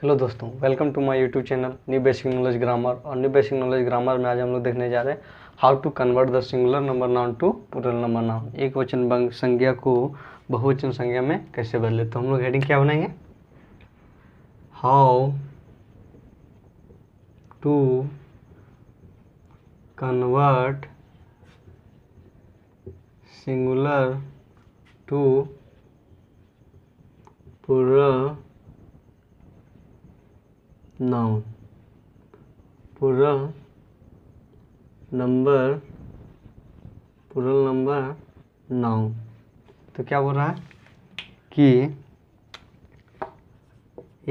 Hello दोस्तों, welcome to my YouTube channel new basic knowledge grammar. और new basic knowledge grammar में आज हम लोग देखने जा रहे हैं how to convert the singular number noun to plural number noun. एक वचन संज्ञा को बहुवचन संज्ञा में कैसे बदले। तो हम लोग हेडिंग क्या बनाएंगे, how to convert singular to plural noun, plural number noun. तो क्या बोल रहा है कि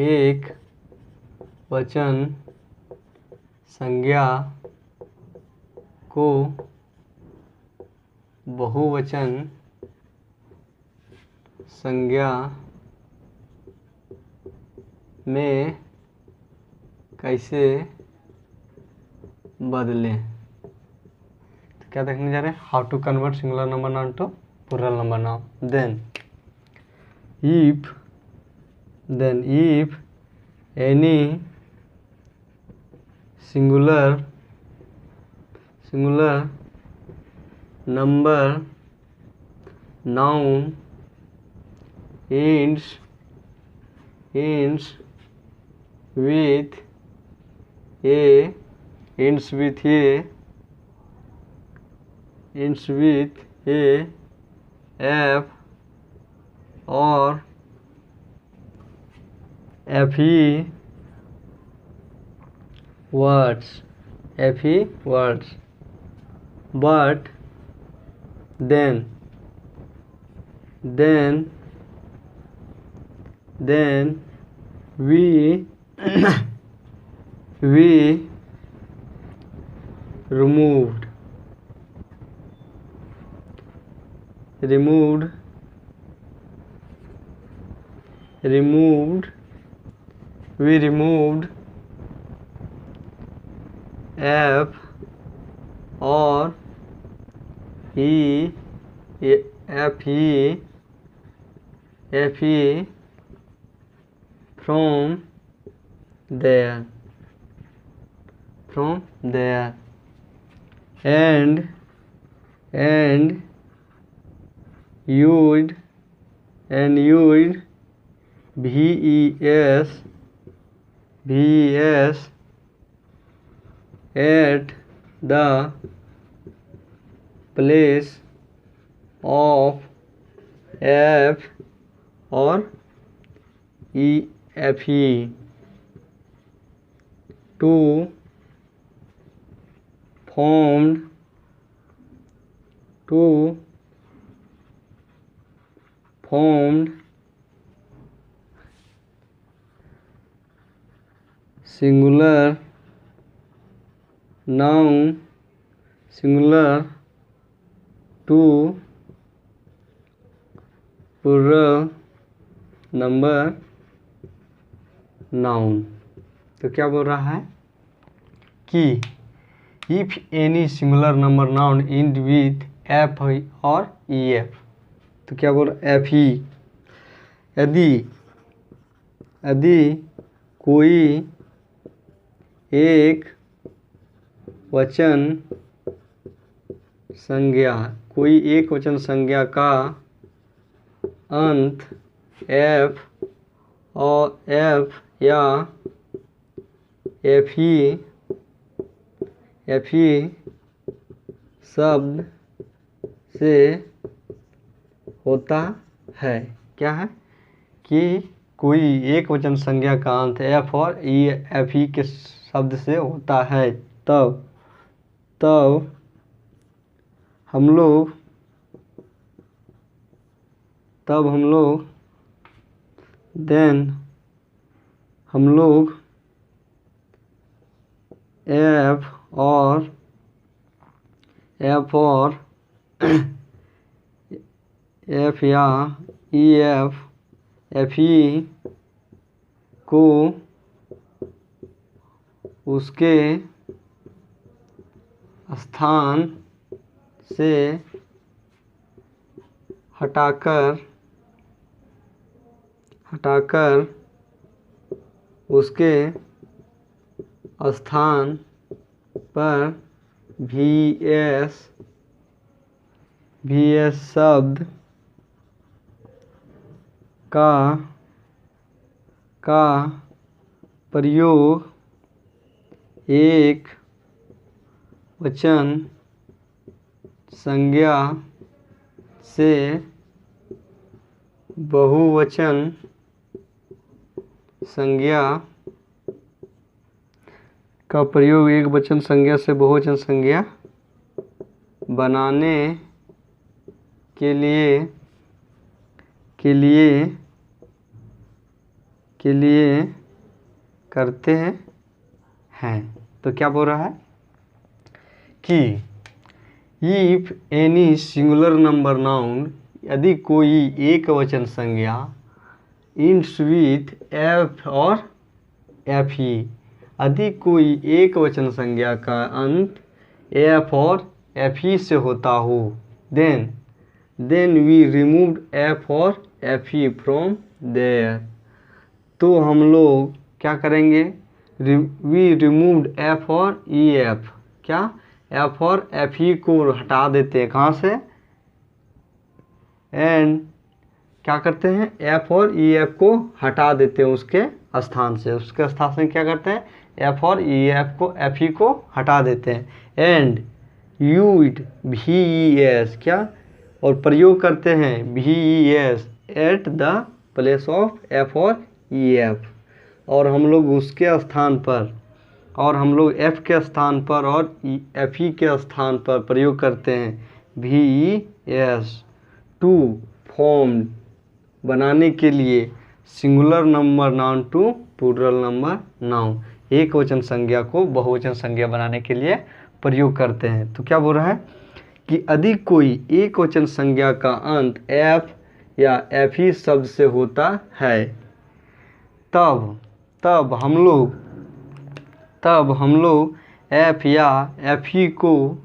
एक वचन संज्ञा को बहुवचन संज्ञा में कैसे बदलें। तो क्या देखने जा रहे हैं, how to convert singular number noun to plural number noun. Then if any singular number noun ends with a f or fe words, but then we removed f or fe from there and used ves at the place of f or fe to formed singular noun to plural number noun. तो क्या बोल रहा है कि if any singular number noun end with F और ef। तो क्या बोल रहा है, fe यदि कोई एक वचन संज्ञा का अंत f और f या fe शब्द से होता है। क्या है कि कोई एक वचन संज्ञा का अंत f और fe के शब्द से होता है, तब हम लोग f और f या fe को उसके स्थान से हटाकर उसके स्थान पर VS शब्द का प्रयोग एक वचन संज्ञा से बहुवचन संज्ञा का प्रयोग एक वचन संज्ञा से बहुवचन संज्ञा बनाने के लिए करते हैं। तो क्या बोल रहा है कि if any singular number noun, यदि कोई एक वचन संज्ञा इंड्स विथ एफ और एफ ही, यदि कोई एक वचन संज्ञा का अंत एफ और एफ ही से होता हो, देन वी रिमूव्ड एफ और एफ ही फ्रॉम देयर। तो हम लोग क्या करेंगे, वी रिमूव्ड एफ और ई एफ, क्या एफ और एफ ही को हटा देते हैं कहाँ से, एंड क्या करते हैं एफ और ई एफ को हटा देते हैं उसके स्थान से क्या करते हैं एफ और ई एफ को एफ ही को हटा देते हैं, एंड यूज VES क्या, और प्रयोग करते हैं VES at the place of F और ई एफ, और हम लोग उसके स्थान पर, और हम लोग एफ के स्थान पर और एफ ई के स्थान पर प्रयोग करते हैं VES टू फॉर्म बनाने के लिए singular number noun to plural number noun, एक वचन संज्ञा को बहुवचन संज्ञा बनाने के लिए प्रयोग करते हैं। तो क्या बोल रहा है कि यदि कोई एक वचन संज्ञा का अंत एफ या एफ ही शब्द से होता है, तब हम लोग एफ या एफ ही को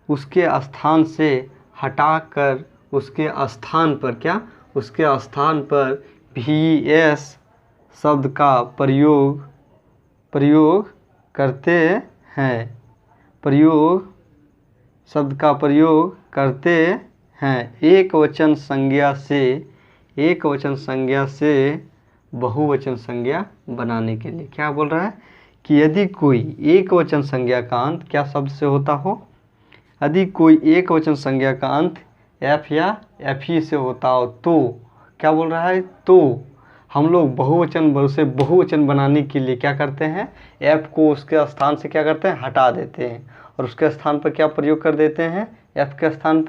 उसके स्थान से हटाकर उसके स्थान पर क्या, उसके स्थान पर VES शब्द का प्रयोग करते हैं, एक वचन संज्ञा से बहुवचन संज्ञा बनाने के लिए। क्या बोल रहा है कि यदि कोई एक वचन संज्ञा का अंत क्या शब्द से होता हो, यदि कोई एक वचन संज्ञा का अंत एफ या एफ ही से होता हो, तो क्या बोल रहा है, तो हम लोग बहुवचन बनाने के लिए क्या करते हैं, एफ को उसके स्थान से क्या करते हैं, हटा देते हैं, और उसके स्थान पर क्या प्रयोग कर देते हैं, एफ के स्थान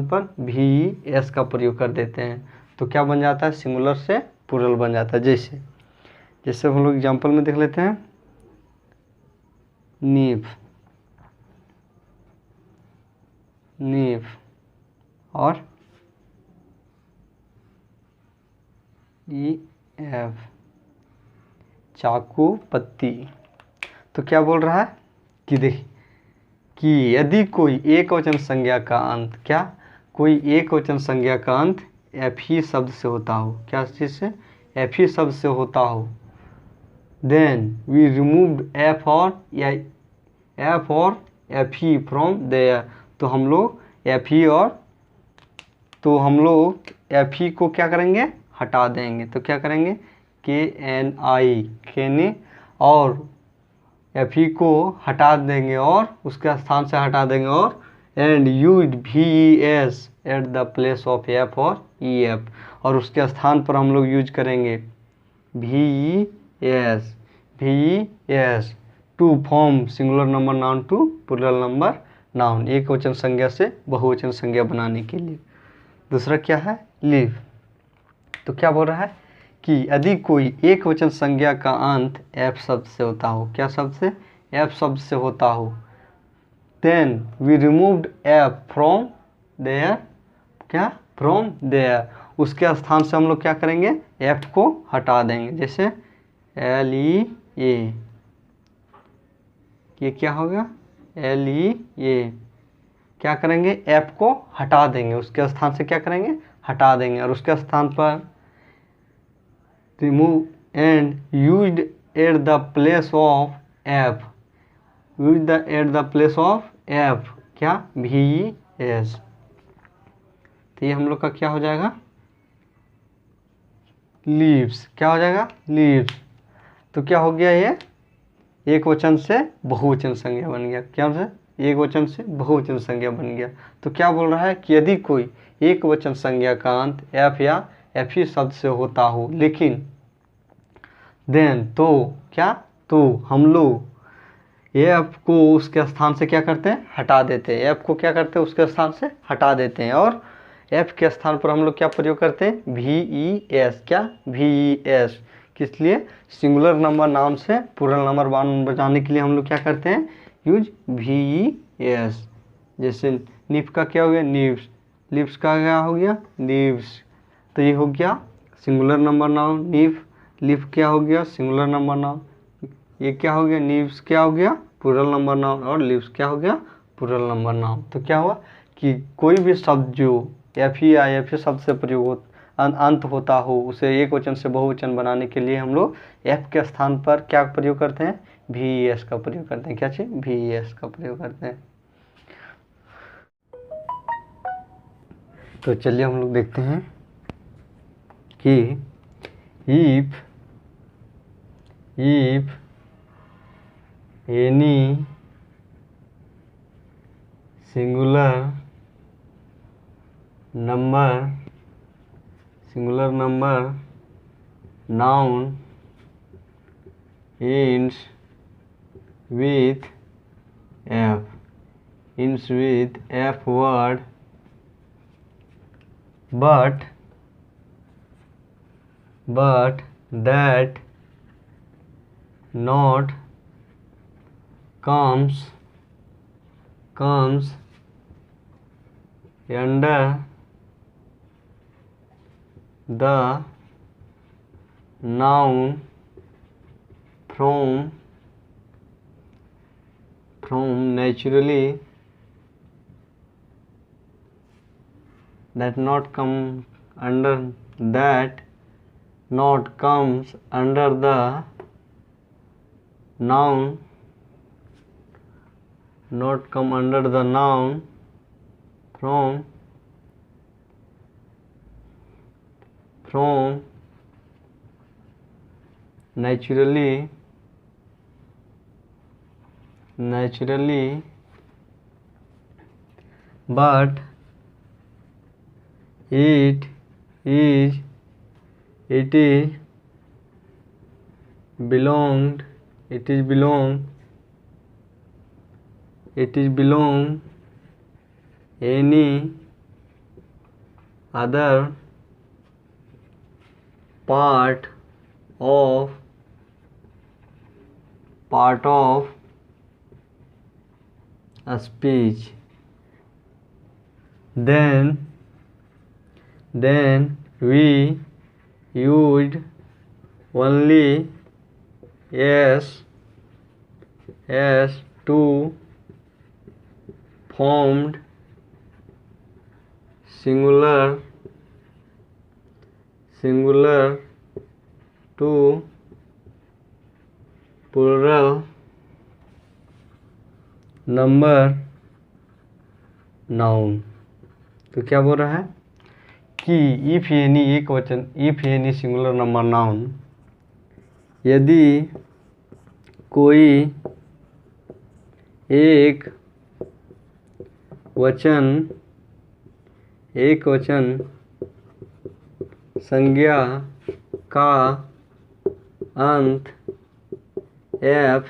पर VES का प्रयोग कर देते हैं। तो क्या बन जाता है, सिंगुलर से प्लूरल बन जाता है। जैसे हम लोग एग्जाम्पल में देख लेते हैं, नीफ और EF, चाकू पत्ती। तो क्या बोल रहा है कि देखिए कि यदि कोई एक वचन संज्ञा का अंत एफ ही शब्द से होता हो, क्या चीज़ से, एफ ही शब्द से होता हो, देन वी रिमूव्ड एफ और एफ ही फ्रॉम देयर। तो हम लोग एफ ही को क्या करेंगे, हटा देंगे। तो क्या करेंगे KNI और एफ ही को हटा देंगे और उसके स्थान से हटा देंगे, और and use VES at the place of F और EF, और उसके स्थान पर हम लोग यूज करेंगे VES to form singular number noun to plural number noun, एक वचन संज्ञा से बहुवचन संज्ञा बनाने के लिए। दूसरा क्या है, लिव। तो क्या बोल रहा है कि यदि कोई एक वचन संज्ञा का अंत एफ शब्द से होता हो, क्या शब्द से, एफ शब्द से होता हो, then we removed F from there, क्या, फ्रॉम देयर, उसके स्थान से हम लोग क्या करेंगे, एफ को हटा देंगे। जैसे LEA, ये क्या होगा, LEA, क्या करेंगे, एफ को हटा देंगे, उसके स्थान से क्या करेंगे, हटा देंगे, और उसके स्थान पर remove and used at the place of f, used at the place of f, क्या ves, तो ये हम लोग का क्या हो जाएगा, लीव्स, क्या हो जाएगा, लीव्स। तो क्या हो गया, ये एक वचन से बहुवचन संज्ञा बन गया, क्या से एक वचन से बहुवचन संज्ञा बन गया। तो क्या बोल रहा है कि यदि कोई एक वचन संज्ञा का अंत एफ या एफ ही शब्द से होता हो, लेकिन देन तो क्या, तो हम लोग एफ को उसके स्थान से क्या करते हैं, हटा देते हैं, एफ को क्या करते हैं, उसके स्थान से हटा देते हैं, और एफ के स्थान पर हम लोग क्या प्रयोग करते हैं, वी ई एस, क्या वी ई एस, किस लिए, सिंगुलर नंबर नाउन से प्लूरल नंबर बचाने के लिए हम लोग क्या करते हैं, यूज वी ई एस। जैसे निफ का क्या हो गया, नीव्स, लिप्स का क्या हो गया, लीव्स, तो ये हो गया सिंगुलर नंबर नाउन, नीफ, लिफ क्या हो गया, सिंगुलर नंबर नाउन, ये क्या हो गया, नीव्स क्या हो गया, प्लूरल नंबर नाउन, और लिप्स क्या हो गया, प्लूरल नंबर नाउन। तो क्या हुआ कि कोई भी शब्द जो एफ ही या एफ ही शब्द से प्रयोग अंत होता हो, उसे एक वचन से बहुवचन बनाने के लिए हम लोग एफ के स्थान पर क्या प्रयोग करते हैं, वी एस का प्रयोग करते हैं, क्या चीज, वी एस का प्रयोग करते हैं। तो चलिए हम लोग देखते हैं कि if any singular number noun ends with f word, but that not comes under the noun from naturally, that not come under, that not comes under the noun, not come under the noun from naturally, but it is belong any other part of a speech, then we used only s to formed singular to plural number noun. तो क्या बोल रहा है कि if any एक वचन, if any singular number noun, यदि कोई एक वचन संज्ञा का अंत एफ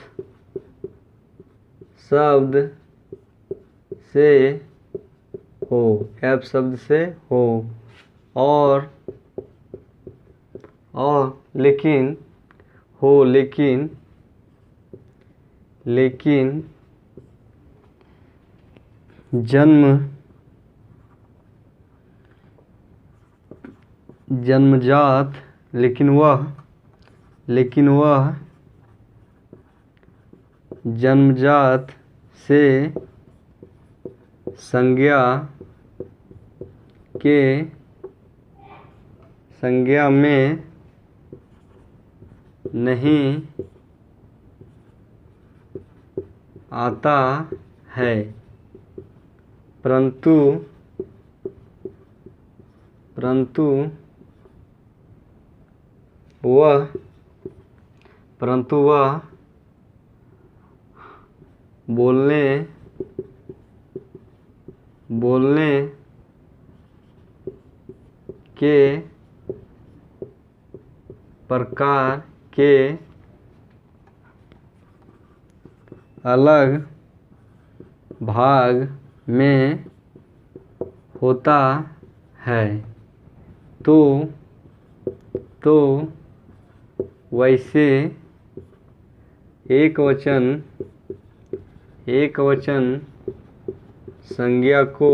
शब्द से हो, एफ शब्द से हो, और लेकिन जन्मजात, लेकिन वह जन्मजात से संज्ञा में नहीं आता है, परंतु वह बोलने के प्रकार के अलग भाग में होता है। तो वैसे एक वचन संज्ञा को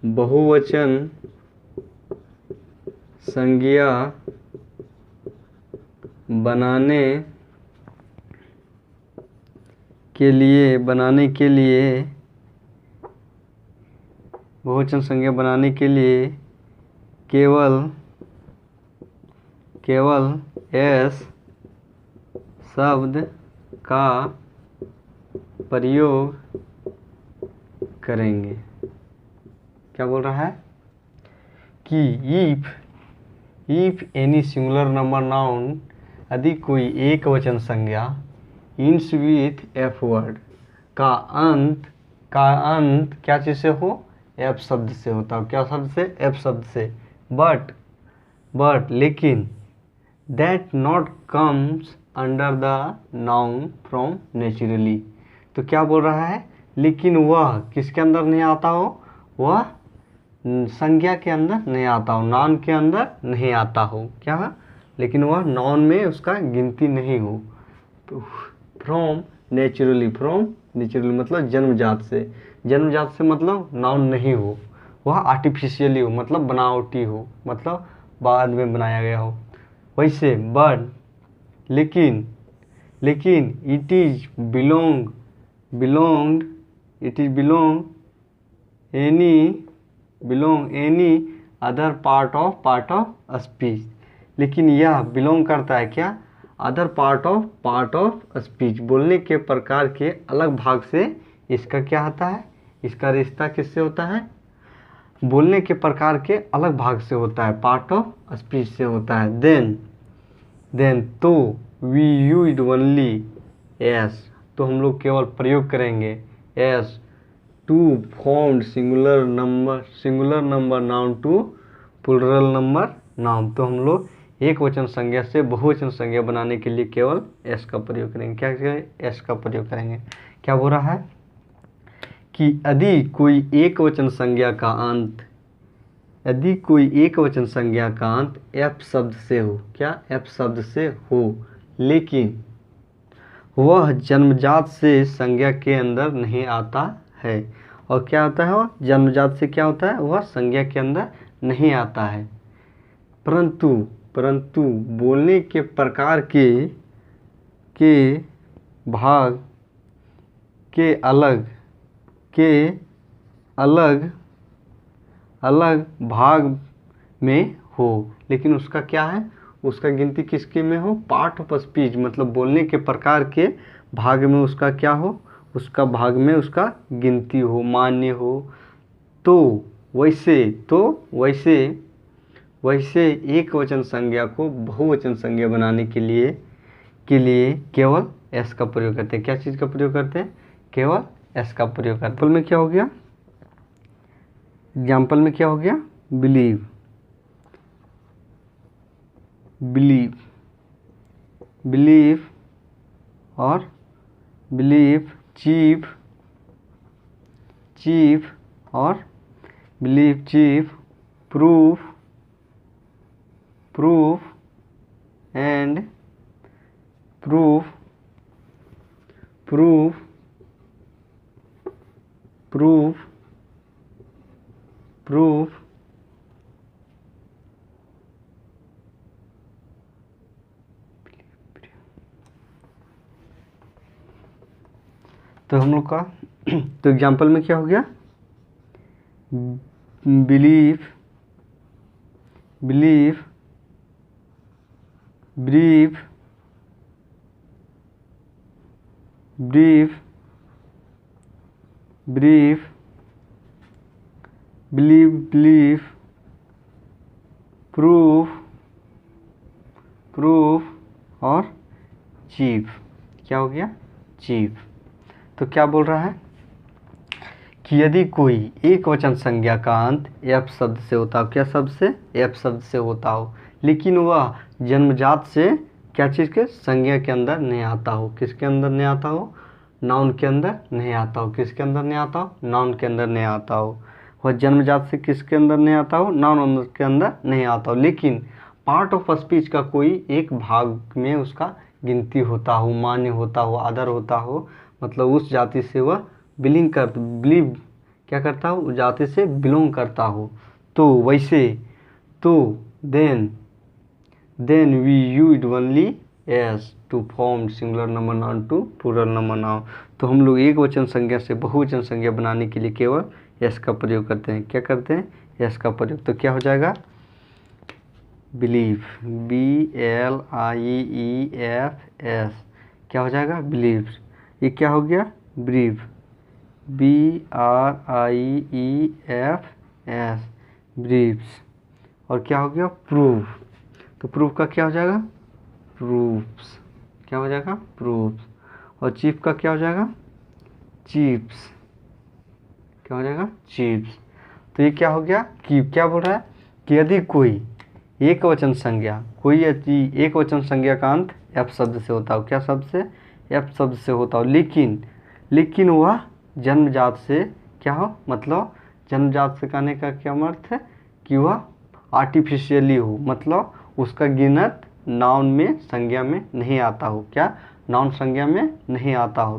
बहुवचन संज्ञा बनाने के लिए बहुवचन संज्ञा बनाने के लिए केवल एस शब्द का प्रयोग करेंगे। क्या बोल रहा है कि if any singular number noun, यदि कोई एक वचन संज्ञा इंस विथ एफ वर्ड का अंत क्या चीज़ से हो, एफ शब्द से होता हो। क्या शब्द से, एफ शब्द से। बट लेकिन that not comes under the noun from naturally. तो क्या बोल रहा है, लेकिन वह किसके अंदर नहीं आता हो, वह संज्ञा के अंदर नहीं आता हो, नाउन के अंदर नहीं आता हो। क्या, लेकिन वह नाउन में उसका गिनती नहीं हो। तो फ्रॉम नेचुरली मतलब जन्मजात से मतलब नाउन नहीं हो, वह आर्टिफिशियली हो मतलब बनावटी हो, मतलब बाद में बनाया गया हो। वैसे बट लेकिन it is belong any other part of speech. लेकिन यह बिलोंग करता है क्या, अदर पार्ट ऑफ स्पीच, बोलने के प्रकार के अलग भाग से इसका क्या होता है, इसका रिश्ता किससे होता है, बोलने के प्रकार के अलग भाग से होता है, पार्ट ऑफ स्पीच से होता है। देन तो वी यूज्ड ओनली एस, तो हम लोग केवल प्रयोग करेंगे S to form singular number noun to plural number noun. तो हम लोग एक वचन संज्ञा से बहुवचन संज्ञा बनाने के लिए केवल एस का प्रयोग करेंगे। क्या करेंगे, एस का प्रयोग करेंगे। क्या बोल रहा है कि यदि कोई एक वचन संज्ञा का अंत एफ शब्द से हो, क्या, एफ शब्द से हो, लेकिन वह जन्मजात से संज्ञा के अंदर नहीं आता है। और क्या होता है, वह जन्मजात से क्या होता है, वह संज्ञा के अंदर नहीं आता है, परंतु बोलने के प्रकार के भाग के अलग भाग में हो। लेकिन उसका क्या है, उसका गिनती किसके में हो, पार्ट ऑफ स्पीच मतलब बोलने के प्रकार के भाग में उसका क्या हो, उसका भाग में उसका गिनती हो, मान्य हो। तो वैसे एक वचन संज्ञा को बहुवचन संज्ञा बनाने के लिए केवल एस का प्रयोग करते हैं। क्या चीज़ का प्रयोग करते हैं, केवल एस का प्रयोग करते हैं। एग्जाम्पल में क्या हो गया, बिलीव और बिलीव चीफ और believe chief, proof and proof तो हम लोग का तो एग्जाम्पल में क्या हो गया, believe brief, brief, brief, believe, believe, proof, proof और चीफ। क्या हो गया? चीफ। तो क्या बोल रहा है कि यदि कोई एक वचन संज्ञा का अंत एफ शब्द से होता हो, क्या शब्द से? एफ शब्द से होता हो, लेकिन वह जन्मजात से क्या चीज़ के? संज्ञा के अंदर नहीं आता हो। किसके अंदर नहीं आता हो? नाउन के अंदर नहीं आता हो। किसके अंदर नहीं आता हो? नाउन के अंदर नहीं आता हो। वह जन्मजात से किसके अंदर नहीं आता हो? नाउन के अंदर नहीं आता हो, लेकिन पार्ट ऑफ स्पीच का कोई एक भाग में उसका गिनती होता हो, मान्य होता हो, आदर होता हो, मतलब उस जाति से वह बिलीव क्या करता हो? उस जाति से बिलोंग करता हो। तो वैसे तो then we use only S to form singular number noun to plural number noun. तो हम लोग एक वचन संज्ञा से बहुवचन संज्ञा बनाने के लिए केवल एस का प्रयोग करते हैं। क्या करते हैं? एस का प्रयोग। तो क्या हो जाएगा? Believe, BLIEF। क्या हो जाएगा? बिलीव। ये क्या हो गया? Brief, BRIEFS, briefs. और क्या हो गया? प्रूफ। तो प्रूफ का क्या हो जाएगा? प्रूफ्स। क्या हो जाएगा? प्रूफ्स। और चीफ का क्या हो जाएगा? चीफ्स। क्या हो जाएगा? चीफ्स। तो ये क्या हो गया कि क्या बोल रहा है कि यदि कोई एक वचन संज्ञा, कोई एक वचन संज्ञा का अंत एफ शब्द से होता हो। क्या शब्द से? एफ शब्द से होता हो, लेकिन वह जन्मजात से क्या हो? मतलब जन्मजात से कहने का क्या अर्थ है कि वह आर्टिफिशियली हो, मतलब उसका गिनत नाउन में संज्ञा में नहीं आता हो। क्या? नाउन संज्ञा में नहीं आता हो।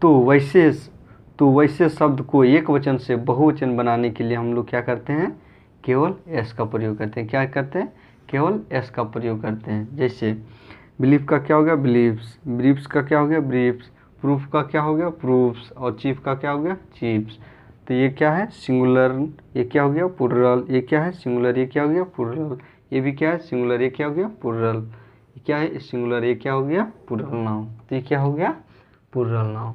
तो वैसे शब्द को एक वचन से बहुवचन बनाने के लिए हम लोग क्या करते हैं? केवल एस का प्रयोग करते हैं। क्या करते हैं? केवल एस का प्रयोग करते हैं। जैसे बिलीव का क्या हो गया? बिलीव्स। ब्रीफ्स का क्या हो गया? ब्रीफ्स। प्रूफ का क्या हो गया? प्रूफ्स। और चीफ का क्या हो गया? चीफ्स। तो ये क्या है? सिंगुलर। ये क्या हो गया? प्लूरल। ये क्या है? सिंगुलर। ये क्या हो गया? प्लूरल। ये भी क्या है? सिंगुलर। ये क्या हो गया? प्लूरल। ये क्या है? सिंगुलर। ये क्या हो गया? Plural noun. तो ये क्या हो गया? Plural noun.